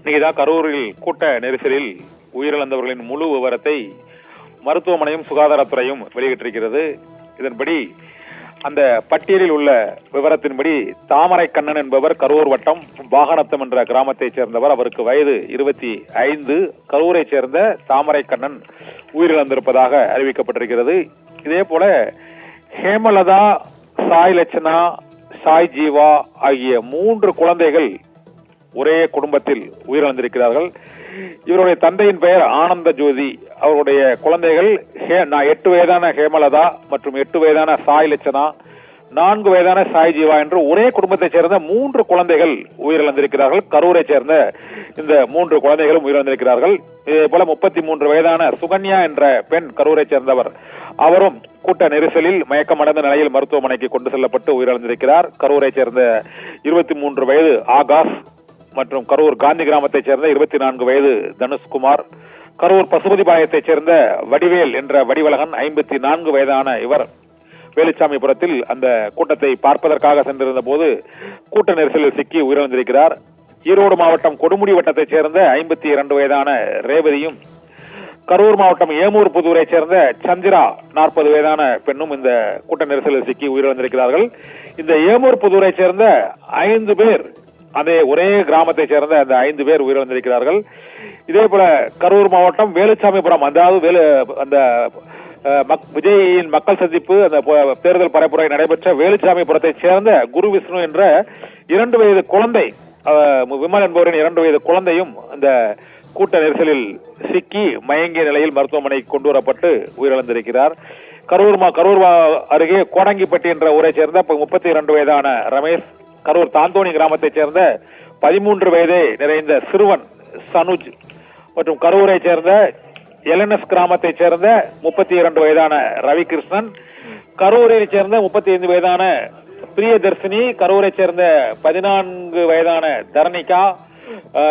இன்னைக்குதான் கரூரில் கூட்ட நெரிசலில் உயிரிழந்தவர்களின் முழு விவரத்தை மருத்துவமனையும் சுகாதாரத்துறையும் வெளியிட்டிருக்கிறது. இதன்படி அந்த பட்டியலில் உள்ள விவரத்தின்படி தாமரை கண்ணன் என்பவர் கரூர் வட்டம் வாகனத்தம் என்ற கிராமத்தைச் சேர்ந்தவர். அவருக்கு வயது 25. கரூரை சேர்ந்த தாமரை கண்ணன் உயிரிழந்திருப்பதாக அறிவிக்கப்பட்டிருக்கிறது. இதே போல ஹேமலதா, சாய் லட்சணா, சாய் ஜீவா ஆகிய 3 குழந்தைகள் ஒரே குடும்பத்தில் உயிரிழந்திருக்கிறார்கள். இவருடைய தந்தையின் பெயர் ஆனந்த ஜோதி. அவருடைய குழந்தைகள் 8 வயதான ஹேமலதா மற்றும் 8 வயதான சாய் லட்சணா, 4 வயதான சாய் ஜீவா என்று ஒரே குடும்பத்தைச் சேர்ந்த 3 குழந்தைகள் உயிரிழந்திருக்கிறார்கள். கரூரை சேர்ந்த இந்த 3 குழந்தைகளும் உயிரிழந்திருக்கிறார்கள். இதே போல 33 வயதான சுகன்யா என்ற பெண் கரூரை சேர்ந்தவர். அவரும் கூட்ட நெரிசலில் மயக்கமடைந்த நிலையில் மருத்துவமனைக்கு கொண்டு செல்லப்பட்டு உயிரிழந்திருக்கிறார். கரூரை சேர்ந்த 23 வயது ஆகாஷ் மற்றும் கரூர் காந்தி கிராமத்தைச் சேர்ந்த 24 வயது தனுஷ்குமார், கரூர் பசுபதிபாளையத்தைச் சேர்ந்த வடிவேல் என்ற வடிவழகன் 54 வயதான இவர் வேலுச்சாமிபுரத்தில் அந்த கூட்டத்தை பார்ப்பதற்காக சென்றிருந்த போது கூட்ட நெரிசலில் சிக்கி உயிரிழந்திருக்கிறார். ஈரோடு மாவட்டம் கொடுமுடி வட்டத்தைச் சேர்ந்த 52 வயதான ரேவதியும், கரூர் மாவட்டம் ஏமூர் புதூரை சேர்ந்த சந்திரா 40 வயதான பெண்ணும் இந்த கூட்ட நெரிசலில் சிக்கி உயிரிழந்திருக்கிறார்கள். இந்த ஏமூர் புதூரை சேர்ந்த 5 பேர், அதே ஒரே கிராமத்தை சேர்ந்த அந்த 5 பேர் உயிரிழந்திருக்கிறார்கள். இதே போல கரூர் மாவட்டம் வேலுச்சாமிபுரம், அதாவது அந்த விஜயின் மக்கள் சந்திப்பு அந்த தேர்தல் பரப்புரை நடைபெற்ற வேலுச்சாமிபுரத்தை சேர்ந்த குரு விஷ்ணு என்ற 2 வயது குழந்தை, விமல் என்பவரின் 2 வயது குழந்தையும் அந்த கூட்ட நெரிசலில் சிக்கி மயங்கிய நிலையில் மருத்துவமனைக்கு கொண்டு வரப்பட்டு உயிரிழந்திருக்கிறார். கரூர் அருகே கோடங்கிப்பட்டி என்ற ஊரை சேர்ந்த 32 வயதான ரமேஷ், கரூர் தாந்தோணி கிராமத்தைச் சேர்ந்த 13 வயதே நிறைந்த சிறுவன் சனுஜ் மற்றும் கரூரை சேர்ந்த எல்என்எஸ் கிராமத்தைச் சேர்ந்த 32 வயதான ரவிகிருஷ்ணன், கரூரை சேர்ந்த 35 வயதான பிரியதர்ஷினி, கரூரை சேர்ந்த 14 வயதான தரணிகா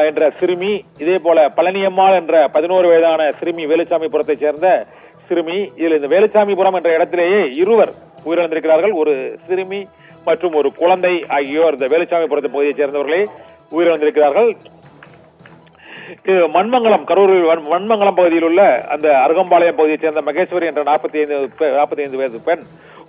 என்ற சிறுமி, இதே போல பழனியம்மாள் என்ற 11 வயதான சிறுமி வேலுச்சாமிபுரத்தை சேர்ந்த சிறுமி. இதில் இந்த வேலுச்சாமிபுரம் என்ற இடத்திலேயே 2 உயிரிழந்திருக்கிறார்கள். ஒரு சிறுமி மற்றும் ஒரு குழந்தை ஆகியோர் இந்த வேலுச்சாமிபுரத்தை பகுதியைச் சேர்ந்தவர்களே உயிரிழந்திருக்கிறார்கள். மண்மங்கலம், கரூரில் மண்மங்கலம் பகுதியில் உள்ள அந்த அருகம்பாளையம் பகுதியைச் சேர்ந்த மகேஸ்வரி என்ற 45 வயது பெண்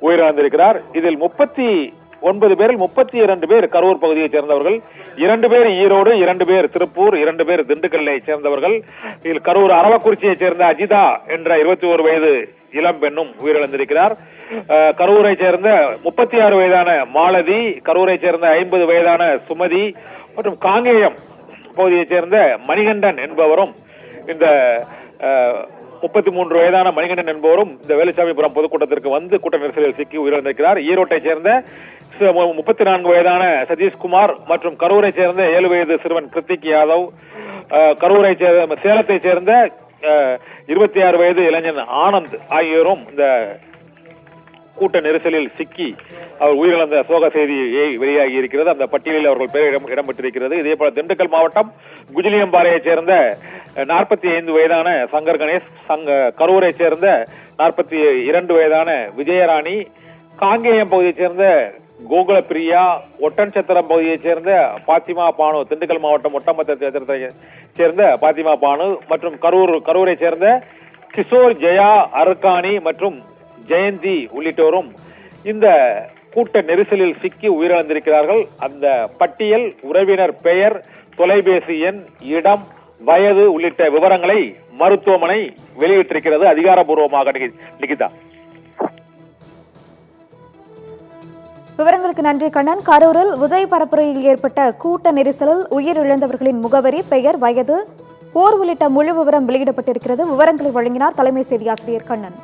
உயிரிழந்திருக்கிறார். இதில் 39 பேரில் 32 பேர் கரூர் பகுதியைச் சேர்ந்தவர்கள், 2 பேர் ஈரோடு, 2 பேர் திருப்பூர், 2 பேர் திண்டுக்கல்லை சேர்ந்தவர்கள். இதில் கரூர் அரவக்குறிச்சியைச் சேர்ந்த அஜிதா என்ற 21 வயது இளம் பெண்ணும் உயிரிழந்திருக்கிறார். கரூரை சேர்ந்த 36 வயதான மாலதி, கரூரை சேர்ந்த 50 வயதான சுமதி மற்றும் காங்கேயம் பகுதியைச் சேர்ந்த மணிகண்டன் என்பவரும், இந்த 33 வயதான மணிகண்டன் என்பவரும் இந்த வேலுச்சாமிபுரம் பொதுக்கூட்டத்திற்கு வந்து கூட்ட நெரிசலில் சிக்கி உயிரிழந்திருக்கிறார். ஈரோட்டை சேர்ந்த 34 வயதான சதீஷ்குமார் மற்றும் கரூரை சேர்ந்த 7 வயது சிறுவன் கிருத்திக் யாதவ், கரூரை சேர்ந்த சேலத்தை சேர்ந்த 26 வயது இளைஞன் ஆனந்த் ஆகியோரும் இந்த கூட்ட நெரிசலில் சிக்கி அவர் உயிரிழந்த சோக செய்தியை வெளியாகி இருக்கிறது. அந்த பட்டியலில் அவர்கள் பெயர் இடம்பெற்றிருக்கிறது. இதே போல திண்டுக்கல் மாவட்டம் குஜிலியம்பாறையைச் சேர்ந்த 45 வயதான சங்கர் கணேஷ், கரூரை சேர்ந்த 42 வயதான விஜயராணி, காங்கேயம் பகுதியைச் சேர்ந்த கோகுல பிரியா, ஒட்டன் சத்திரம் பகுதியைச் சேர்ந்த பாத்திமா பானு, திண்டுக்கல் மாவட்டம் ஒட்டமத்தை சேர்ந்த பாத்திமா பானு மற்றும் கரூரை சேர்ந்த கிஷோர், ஜெயா, அருக்காணி மற்றும் ஜெயந்தி உள்ளிட்டோரும் இந்த கூட்ட நெரிசலில் சிக்கி உயிரிழந்திருக்கிறார்கள். அந்த பட்டியல் உறவினர் பெயர், தொலைபேசி எண், இடம், வயது உள்ளிட்ட விவரங்களை மருத்துவமனை வெளியிட்டிருக்கிறது அதிகாரப்பூர்வமாக. நிகிதா, விவரங்களுக்கு நன்றி கண்ணன். கரூரில் விஜய் பரப்புரையில் ஏற்பட்ட கூட்ட நெரிசலில் உயிரிழந்தவர்களின் முகவரி, பெயர், வயது, ஊர் உள்ளிட்ட முழு விவரம் வெளியிடப்பட்டிருக்கிறது. விவரங்களை வழங்கினார் தலைமை செய்தி ஆசிரியர் கண்ணன்.